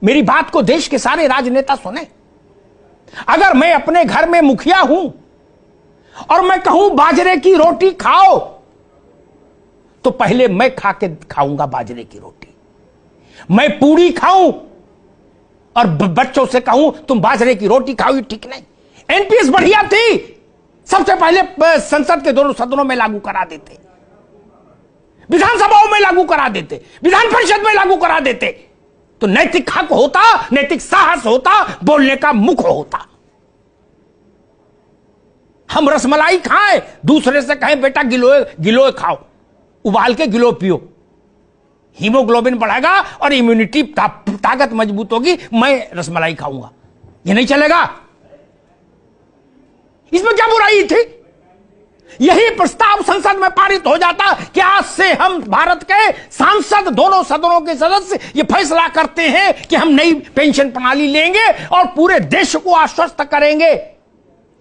मेरी बात को देश के सारे राजनेता सुने। अगर मैं अपने घर में मुखिया हूं और मैं कहूं बाजरे की रोटी खाओ, तो पहले मैं खाऊंगा बाजरे की रोटी। मैं पूड़ी खाऊं और बच्चों से कहूं तुम बाजरे की रोटी खाओ, ये ठीक नहीं। एनपीएस बढ़िया थी, सबसे पहले संसद के दोनों सदनों में लागू करा देते, विधानसभाओं में लागू करा देते, विधान परिषद में लागू करा देते, तो नैतिक हक होता, नैतिक साहस होता, बोलने का मुख होता। हम रसमलाई खाएं, दूसरे से कहें बेटा गिलोय गिलोय खाओ, उबाल के गिलो पियो, हीमोग्लोबिन बढ़ेगा और इम्यूनिटी ताकत मजबूत होगी, मैं रसमलाई खाऊंगा, ये नहीं चलेगा। इसमें क्या बुराई थी? यही प्रस्ताव संसद में पारित हो जाता कि आज से हम भारत के सांसद, दोनों सदनों के सदस्य ये फैसला करते हैं कि हम नई पेंशन प्रणाली लेंगे और पूरे देश को आश्वस्त करेंगे।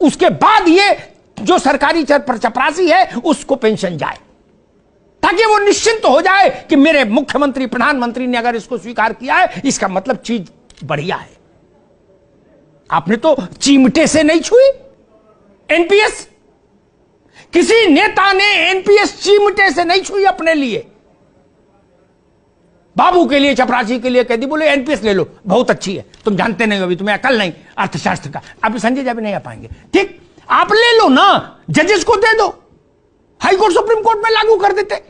उसके बाद ये जो सरकारी चपरासी है उसको पेंशन जाए, ताकि वो निश्चिंत हो जाए कि मेरे मुख्यमंत्री, प्रधानमंत्री ने अगर इसको स्वीकार किया है, इसका मतलब चीज बढ़िया है। आपने तो चिमटे से नहीं छुई एनपीएस, किसी नेता ने एनपीएस चिमटे से नहीं छुई अपने लिए। बाबू के लिए, चपरासी के लिए कह दी, बोले एनपीएस ले लो, बहुत अच्छी है, तुम जानते नहीं, अभी तुम्हें अकल नहीं अर्थशास्त्र का, आप संजय जी भी नहीं आ पाएंगे, ठीक, आप ले लो ना, जजेस को दे दो, हाई कोर्ट सुप्रीम कोर्ट में लागू कर देते।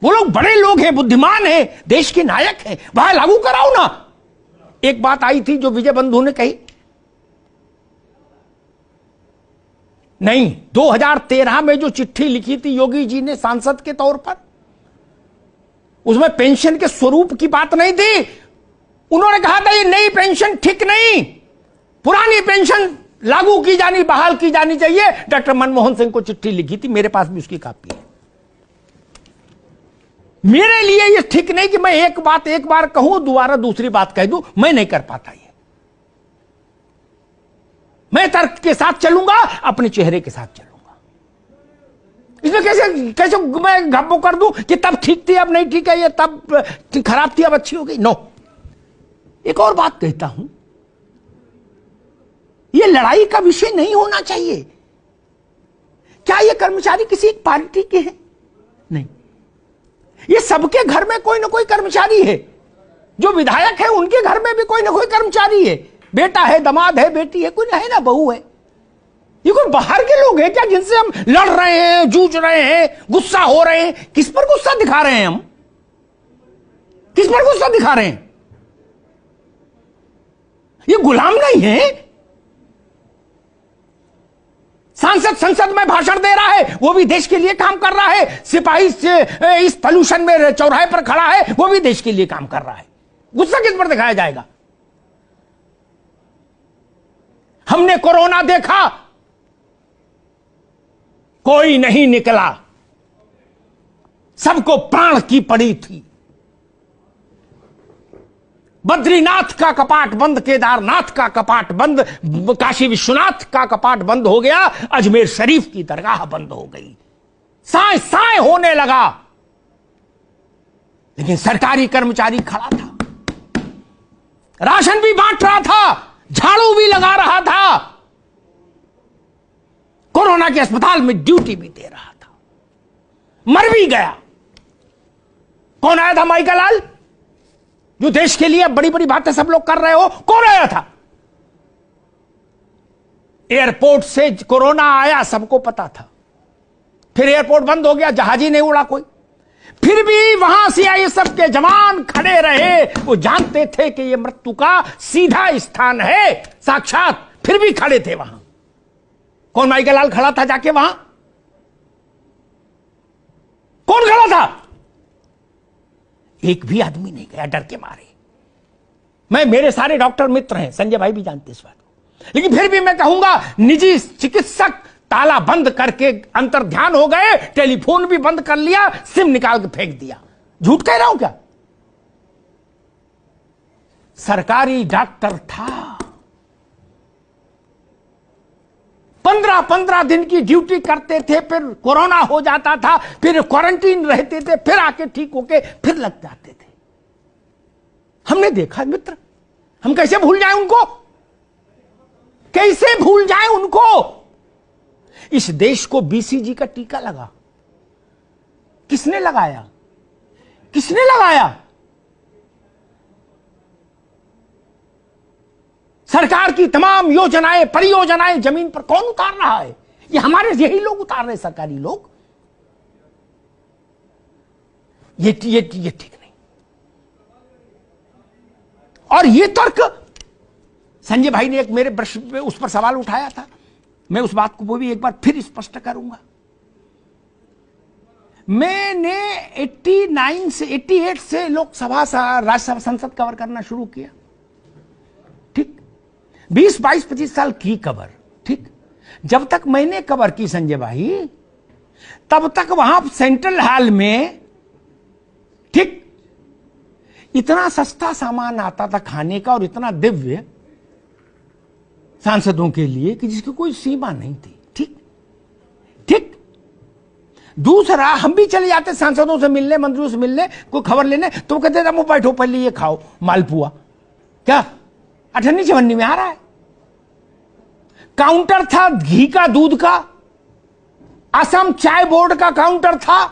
वो लोग बड़े लोग हैं, बुद्धिमान हैं, देश के नायक हैं, वहां लागू कराओ ना। एक बात आई थी जो विजय बंधु ने कही, नहीं, 2013 में जो चिट्ठी लिखी थी योगी जी ने सांसद के तौर पर, उसमें पेंशन के स्वरूप की बात नहीं थी। उन्होंने कहा था ये नई पेंशन ठीक नहीं, पुरानी पेंशन लागू की जानी, बहाल की जानी चाहिए। डॉक्टर मनमोहन सिंह को चिट्ठी लिखी थी, मेरे पास भी उसकी कॉपी है। मेरे लिए ये ठीक नहीं कि मैं एक बात एक बार कहूं, दोबारा दूसरी बात कह दूं, मैं नहीं कर पाता ये। मैं तर्क के साथ चलूंगा, अपने चेहरे के साथ चलूंगा। इसमें कैसे कैसे मैं घब्बो कर दूं कि तब ठीक थी अब नहीं ठीक है, ये तब खराब थी अब अच्छी हो गई। नो, एक और बात कहता हूं, ये लड़ाई का विषय नहीं होना चाहिए। क्या ये कर्मचारी किसी एक पार्टी के हैं? नहीं, ये सबके घर में कोई ना कोई कर्मचारी है। जो विधायक है उनके घर में भी कोई ना कोई कर्मचारी है, बेटा है, दामाद है, बेटी है, कोई है ना, बहू है। ये कोई बाहर के लोग हैं क्या जिनसे हम लड़ रहे हैं, जूझ रहे हैं, गुस्सा हो रहे हैं? किस पर गुस्सा दिखा रहे हैं हम? किस पर गुस्सा दिखा रहे हैं? ये गुलाम नहीं है। सांसद संसद में भाषण दे रहा है, वो भी देश के लिए काम कर रहा है। सिपाही से इस पोल्यूशन में चौराहे पर खड़ा है, वो भी देश के लिए काम कर रहा है। गुस्सा किस पर दिखाया जाएगा? हमने कोरोना देखा, कोई नहीं निकला, सबको प्राण की पड़ी थी। बद्रीनाथ का कपाट बंद, केदारनाथ का कपाट बंद, काशी विश्वनाथ का कपाट बंद हो गया, अजमेर शरीफ की दरगाह बंद हो गई, साए साए होने लगा। लेकिन सरकारी कर्मचारी खड़ा था, राशन भी बांट रहा था, झाड़ू भी लगा रहा था, कोरोना के अस्पताल में ड्यूटी भी दे रहा था, मर भी गया। कौन आया था? माइकल लाल, जो देश के लिए बड़ी बड़ी बातें सब लोग कर रहे हो, कौन आया था? एयरपोर्ट से कोरोना आया, सबको पता था, फिर एयरपोर्ट बंद हो गया, जहाज ही नहीं उड़ा कोई, फिर भी वहां सीआईएसएफ के जवान खड़े रहे। वो जानते थे कि ये मृत्यु का सीधा स्थान है, साक्षात, फिर भी खड़े थे वहां। कौन? माइकल लाल खड़ा था जाके वहां? कौन खड़ा था? एक भी आदमी नहीं गया डर के मारे। मेरे सारे डॉक्टर मित्र हैं, संजय भाई भी जानते इस बात को, लेकिन फिर भी मैं कहूंगा, निजी चिकित्सक ताला बंद करके अंतर ध्यान हो गए, टेलीफोन भी बंद कर लिया, सिम निकाल के फेंक दिया। झूठ कह रहा हूं क्या? सरकारी डॉक्टर था, 15-15 दिन की ड्यूटी करते थे, फिर कोरोना हो जाता था, फिर क्वारंटीन रहते थे, फिर आके ठीक होके फिर लग जाते थे। हमने देखा मित्र, हम कैसे भूल जाएं उनको? कैसे भूल जाएं उनको? इस देश को बीसीजी का टीका लगा, किसने लगाया? किसने लगाया? सरकार की तमाम योजनाएं, परियोजनाएं जमीन पर कौन उतार रहा है? ये हमारे यही लोग उतार रहे, सरकारी लोग। ये ठीक नहीं। और ये तर्क संजय भाई ने एक मेरे प्रश्न पे उस पर सवाल उठाया था, मैं उस बात को वो भी एक बार फिर स्पष्ट करूंगा। मैंने 88 से लोकसभा, राज्यसभा, संसद कवर करना शुरू किया, ठीक। 20, 22, 25 साल की कवर, ठीक। जब तक मैंने कवर की संजय भाई, तब तक वहां सेंट्रल हॉल में, ठीक, इतना सस्ता सामान आता था खाने का और इतना दिव्य सांसदों के लिए कि जिसकी कोई सीमा नहीं थी, ठीक ठीक। दूसरा, हम भी चले जाते सांसदों से मिलने, मंत्रियों से मिलने, कोई खबर लेने, तो कहते थे बैठो पहले ये खाओ मालपुआ, क्या 58-56 में आ रहा है। काउंटर था घी का, दूध का, असम चाय बोर्ड का काउंटर था,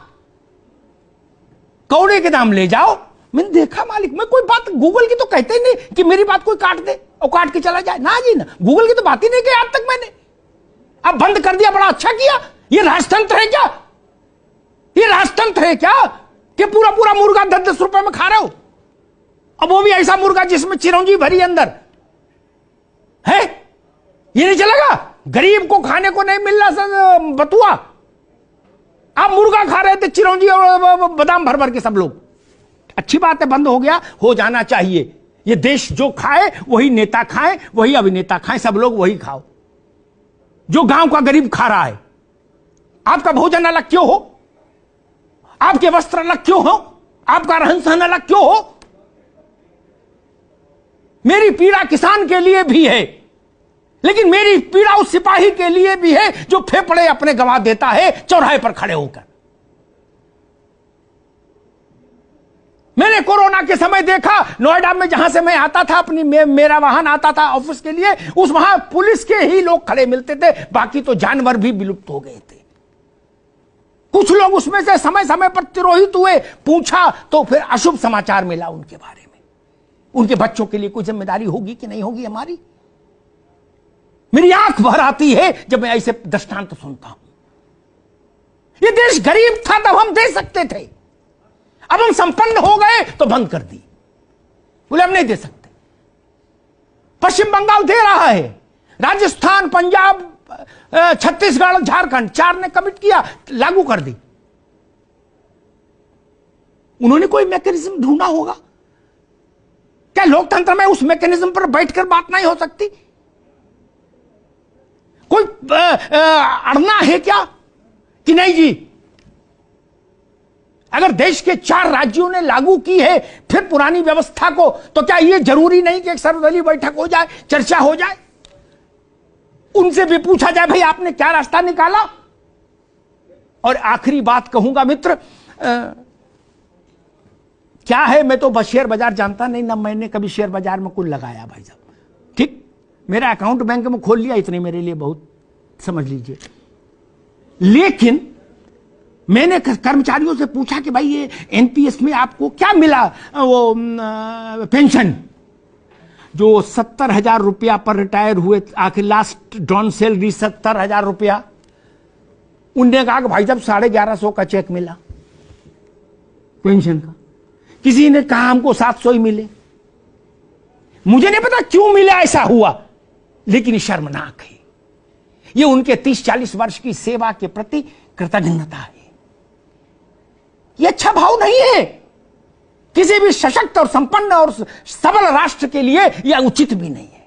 कौड़े के दाम ले जाओ। मैंने देखा मालिक, मैं कोई बात गूगल की तो कहते ही नहीं कि मेरी बात कोई काट दे और काट के चला जाए, ना जी ना, गूगल की तो बात ही नहीं की आज तक मैंने। अब बंद कर दिया, बड़ा अच्छा किया। ये राजतंत्र है क्या? ये राजतंत्र है क्या कि पूरा पूरा मुर्गा 10-10 रुपए में खा रहे हो? अब वो भी ऐसा मुर्गा जिसमें चिरौंजी भरी अंदर है। ये नहीं चलेगा? गरीब को खाने को नहीं मिल रहा बतुआ, आप मुर्गा खा रहे थे, चिरौंजी और बादाम भर भर के सब लोग। अच्छी बात है, बंद हो गया, हो जाना चाहिए। ये देश जो खाए वही नेता खाए, वही अभिनेता खाए, सब लोग वही खाओ जो गांव का गरीब खा रहा है। आपका भोजन अलग क्यों हो? आपके वस्त्र अलग क्यों हो? आपका रहन सहन अलग क्यों हो? मेरी पीड़ा किसान के लिए भी है, लेकिन मेरी पीड़ा उस सिपाही के लिए भी है जो फेफड़े अपने गंवा देता है चौराहे पर खड़े होकर। मैंने कोरोना के समय देखा, नोएडा में जहां से मैं आता था, अपनी मेरा वाहन आता था ऑफिस के लिए, उस वहां पुलिस के ही लोग खड़े मिलते थे, बाकी तो जानवर भी विलुप्त हो गए थे। कुछ लोग उसमें से समय समय पर तिरोहित हुए, पूछा तो फिर अशुभ समाचार मिला उनके बारे में। उनके बच्चों के लिए कोई जिम्मेदारी होगी कि नहीं होगी हमारी? मेरी आंख भर आती है जब मैं ऐसे दृष्टांत सुनता हूं। ये देश गरीब था तब हम दे सकते थे, अब हम संपन्न हो गए तो बंद कर दी, बोले हम नहीं दे सकते। पश्चिम बंगाल दे रहा है, राजस्थान, पंजाब, छत्तीसगढ़, झारखंड, 4 ने कमिट किया, लागू कर दी। उन्होंने कोई मैकेनिज्म ढूंढा होगा। क्या लोकतंत्र में उस मैकेनिज्म पर बैठकर बात नहीं हो सकती? कोई अड़ना है क्या कि नहीं जी? अगर देश के 4 राज्यों ने लागू की है फिर पुरानी व्यवस्था को, तो क्या यह जरूरी नहीं कि एक सर्वदलीय बैठक हो जाए, चर्चा हो जाए, उनसे भी पूछा जाए भाई आपने क्या रास्ता निकाला? और आखिरी बात कहूंगा मित्र, क्या है, मैं तो बस शेयर बाजार जानता नहीं ना, मैंने कभी शेयर बाजार में कुल लगाया भाई साहब, ठीक। मेरा अकाउंट बैंक में खोल लिया, इतने मेरे लिए बहुत, समझ लीजिए। लेकिन मैंने कर्मचारियों से पूछा कि भाई ये एनपीएस में आपको क्या मिला, वो पेंशन जो 70,000 रुपया पर रिटायर हुए, आखिर लास्ट डॉन सैलरी 70,000 रुपया। उनने कहा कि भाई साहब 1150 का चेक मिला पेंशन का। किसी ने कहा हमको 700 ही मिले। मुझे नहीं पता क्यों मिला, ऐसा हुआ, लेकिन शर्मनाक है। ये उनके 30-40 वर्ष की सेवा के प्रति कृतज्ञता है। ये अच्छा भाव नहीं है किसी भी सशक्त और संपन्न और सबल राष्ट्र के लिए। यह उचित भी नहीं है।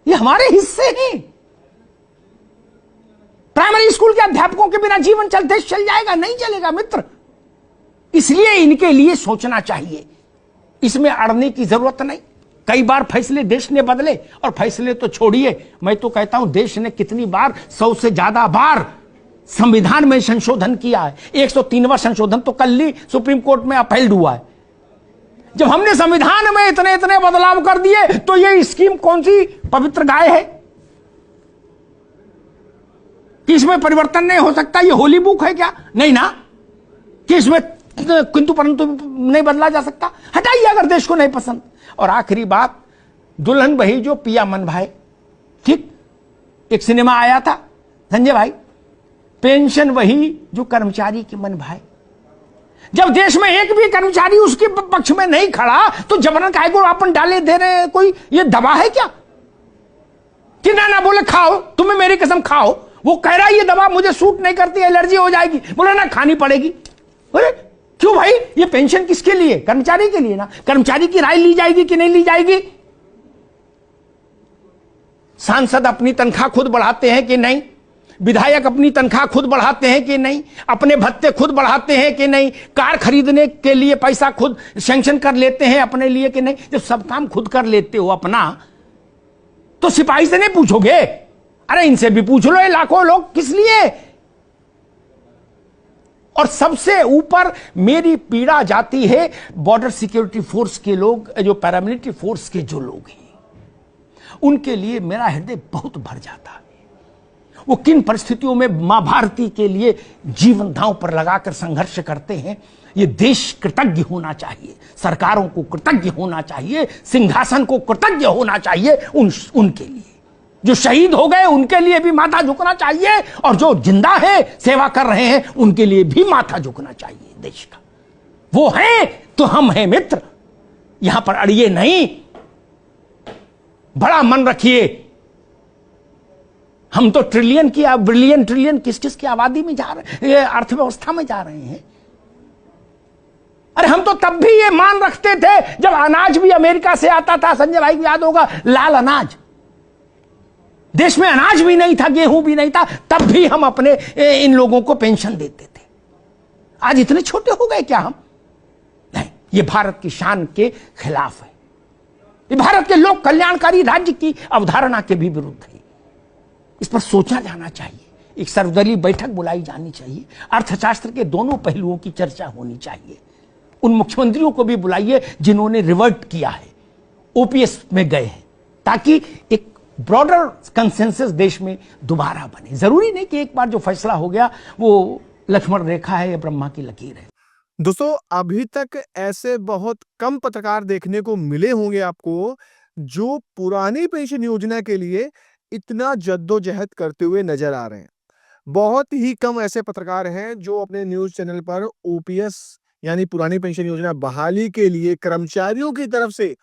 ये हमारे हिस्से हैं। प्राइमरी स्कूल के अध्यापकों के बिना जीवन देश चल जाएगा? नहीं चलेगा मित्र। इसलिए इनके लिए सोचना चाहिए, इसमें अड़ने की जरूरत नहीं। कई बार फैसले देश ने बदले, और फैसले तो छोड़िए, मैं तो कहता हूं देश ने कितनी बार, 100 से ज्यादा बार संविधान में संशोधन किया है। 103वां संशोधन तो कल ही सुप्रीम कोर्ट में अपील हुआ है। जब हमने संविधान में इतने इतने बदलाव कर दिए तो ये स्कीम कौन सी पवित्र गाय है कि इसमें परिवर्तन नहीं हो सकता? ये होली बुक है क्या? नहीं ना, कि इसमें किंतु परंतु नहीं बदला जा सकता। हटाइए अगर देश को नहीं पसंद। और आखिरी बात, दुल्हन वही जो पिया मन भाई। ठीक, एक सिनेमा आया था संजय भाई, पेंशन वही जो कर्मचारी के मन भाई। जब देश में एक भी कर्मचारी उसके पक्ष में नहीं खड़ा तो जबरन काय को अपन डाले दे रहे हैं? कोई ये दवा है क्या कि ना बोले खाओ, तुम्हें मेरी कसम खाओ। वो कह रहा है ये दवा मुझे सूट नहीं करती, एलर्जी हो जाएगी, बोले ना खानी पड़ेगी। बोले क्यों भाई? ये पेंशन किसके लिए? कर्मचारी के लिए ना। कर्मचारी की राय ली जाएगी कि नहीं ली जाएगी? सांसद अपनी तनख्वाह खुद बढ़ाते हैं कि नहीं? विधायक अपनी तनख्वाह खुद बढ़ाते हैं कि नहीं? अपने भत्ते खुद बढ़ाते हैं कि नहीं? कार खरीदने के लिए पैसा खुद सैंक्शन कर लेते हैं अपने लिए कि नहीं? जब सब काम खुद कर लेते हो अपना, तो सिपाही से नहीं पूछोगे? अरे इनसे भी पूछ लो, ये लाखों लोग किस लिए? और सबसे ऊपर मेरी पीड़ा जाती है बॉर्डर सिक्योरिटी फोर्स के लोग, जो पैरामिलिट्री फोर्स के जो लोग हैं, उनके लिए मेरा हृदय बहुत भर जाता है। वो किन परिस्थितियों में मां भारती के लिए जीवन दांव पर लगाकर संघर्ष करते हैं। ये देश कृतज्ञ होना चाहिए, सरकारों को कृतज्ञ होना चाहिए, सिंहासन को कृतज्ञ होना चाहिए उनके लिए। जो शहीद हो गए उनके लिए भी माथा झुकना चाहिए, और जो जिंदा है सेवा कर रहे हैं उनके लिए भी माथा झुकना चाहिए देश का। वो हैं तो हम हैं मित्र, यहां पर अड़िए नहीं। बड़ा मन रखिए, हम तो ट्रिलियन की बिलियन ट्रिलियन किस किस की आबादी में जा रहे हैं, अर्थव्यवस्था में जा रहे हैं। अरे हम तो तब भी ये मान रखते थे जब अनाज भी अमेरिका से आता था, संजय भाई को याद होगा, लाल अनाज। देश में अनाज भी नहीं था, गेहूं भी नहीं था, तब भी हम अपने इन लोगों को पेंशन देते थे। आज इतने छोटे हो गए क्या हम? नहीं, ये भारत की शान के खिलाफ है। ये भारत के लोक कल्याणकारी राज्य की अवधारणा के भी विरुद्ध है। इस पर सोचा जाना चाहिए, एक सर्वदलीय बैठक बुलाई जानी चाहिए, अर्थशास्त्र के दोनों पहलुओं की चर्चा होनी चाहिए। उन मुख्यमंत्रियों को भी बुलाइए जिन्होंने रिवर्ट किया है, ओपीएस में गए हैं, ताकि एक ब्रॉडर कंसेंसस देश में दोबारा बने। जरूरी नहीं कि एक बार जो फैसला हो गया वो लक्ष्मण रेखा है या ब्रह्मा की लकीर है। दोस्तों, अभी तक ऐसे बहुत कम पत्रकार देखने को मिले होंगे आपको जो पुरानी पेंशन योजना के लिए इतना जद्दोजहद करते हुए नजर आ रहे हैं। बहुत ही कम ऐसे पत्रकार हैं जो अपने न्यूज चैनल पर ओपीएस यानी पुरानी पेंशन योजना बहाली के लिए कर्मचारियों की तरफ से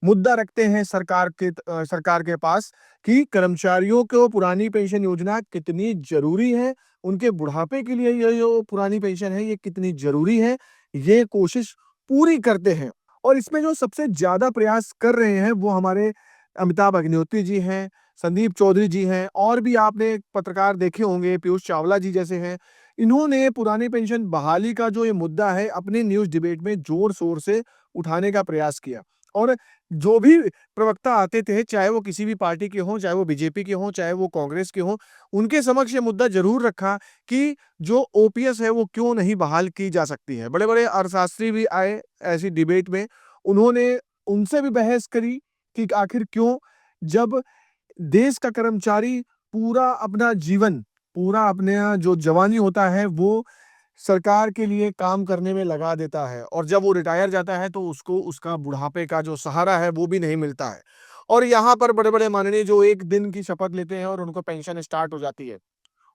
मुद्दा रखते हैं सरकार के पास कि कर्मचारियों को पुरानी पेंशन योजना कितनी जरूरी है, उनके बुढ़ापे के लिए ये जो पुरानी पेंशन है ये कितनी जरूरी है, ये कोशिश पूरी करते हैं। और इसमें जो सबसे ज्यादा प्रयास कर रहे हैं वो हमारे अमिताभ अग्निहोत्री जी हैं, संदीप चौधरी जी हैं, और भी आपने पत्रकार देखे होंगे, पीयूष चावला जी जैसे हैं। इन्होंने पुरानी पेंशन बहाली का जो ये मुद्दा है अपने न्यूज डिबेट में जोर शोर से उठाने का प्रयास किया। और जो भी प्रवक्ता आते थे, चाहे वो किसी भी पार्टी के हों, चाहे वो बीजेपी के हों, चाहे वो कांग्रेस के हों, उनके समक्ष ये मुद्दा जरूर रखा कि जो ओपीएस है वो क्यों नहीं बहाल की जा सकती है। बड़े बड़े अर्थशास्त्री भी आए ऐसी डिबेट में, उन्होंने उनसे भी बहस करी कि आखिर क्यों, जब देश का कर्मचारी पूरा अपना जीवन, पूरा अपने जो जवानी होता है वो सरकार के लिए काम करने में लगा देता है, और जब वो रिटायर जाता है तो उसको उसका बुढ़ापे का जो सहारा है वो भी नहीं मिलता है। और यहाँ पर बड़े बड़े माननीय जो एक दिन की शपथ लेते हैं और उनको पेंशन स्टार्ट हो जाती है,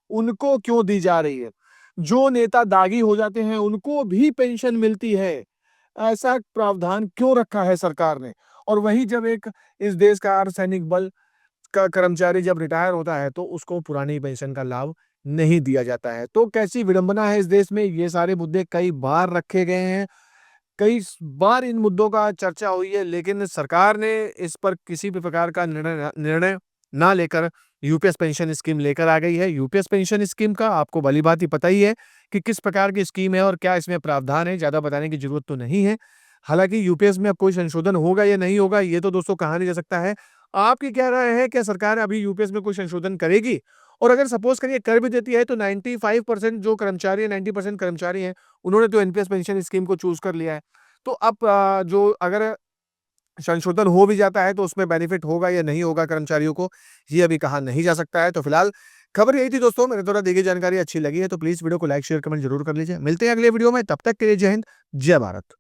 उनको क्यों दी जा रही है? जो नेता दागी हो जाते हैं उनको भी पेंशन मिलती है, ऐसा प्रावधान क्यों रखा है सरकार ने? और वही जब एक इस देश का अर्धसैनिक बल का कर्मचारी जब रिटायर होता है तो उसको पुरानी पेंशन का लाभ नहीं दिया जाता है। तो कैसी विडंबना है इस देश में। ये सारे मुद्दे कई बार रखे गए हैं, कई बार इन मुद्दों का चर्चा हुई है, लेकिन सरकार ने इस पर किसी भी प्रकार का निर्णय ना लेकर यूपीएस पेंशन स्कीम लेकर आ गई है। यूपीएस पेंशन स्कीम का आपको भली भांति पता ही है कि किस प्रकार की स्कीम है और क्या इसमें प्रावधान है, ज्यादा बताने की जरूरत तो नहीं है। हालांकि यूपीएस में अब कोई संशोधन होगा या नहीं होगा ये तो दोस्तों कहा नहीं जा सकता है। आपकी क्या राय है, क्या सरकार अभी यूपीएस में कोई संशोधन करेगी? और अगर सपोज करिए कर भी देती है तो 95% जो कर्मचारी है, 90% कर्मचारी हैं, उन्होंने तो एनपीएस पेंशन स्कीम को चूज कर लिया है। तो अब जो अगर संशोधन हो भी जाता है तो उसमें बेनिफिट होगा या नहीं होगा कर्मचारियों को, ये अभी कहा नहीं जा सकता है। तो फिलहाल खबर यही थी दोस्तों, मेरे द्वारा दी गई जानकारी अच्छी लगी है तो प्लीज़ वीडियो को लाइक, शेयर, कमेंट ज़रूर कर लीजिए। मिलते हैं अगले वीडियो में, तब तक के लिए जय हिंद, जय भारत।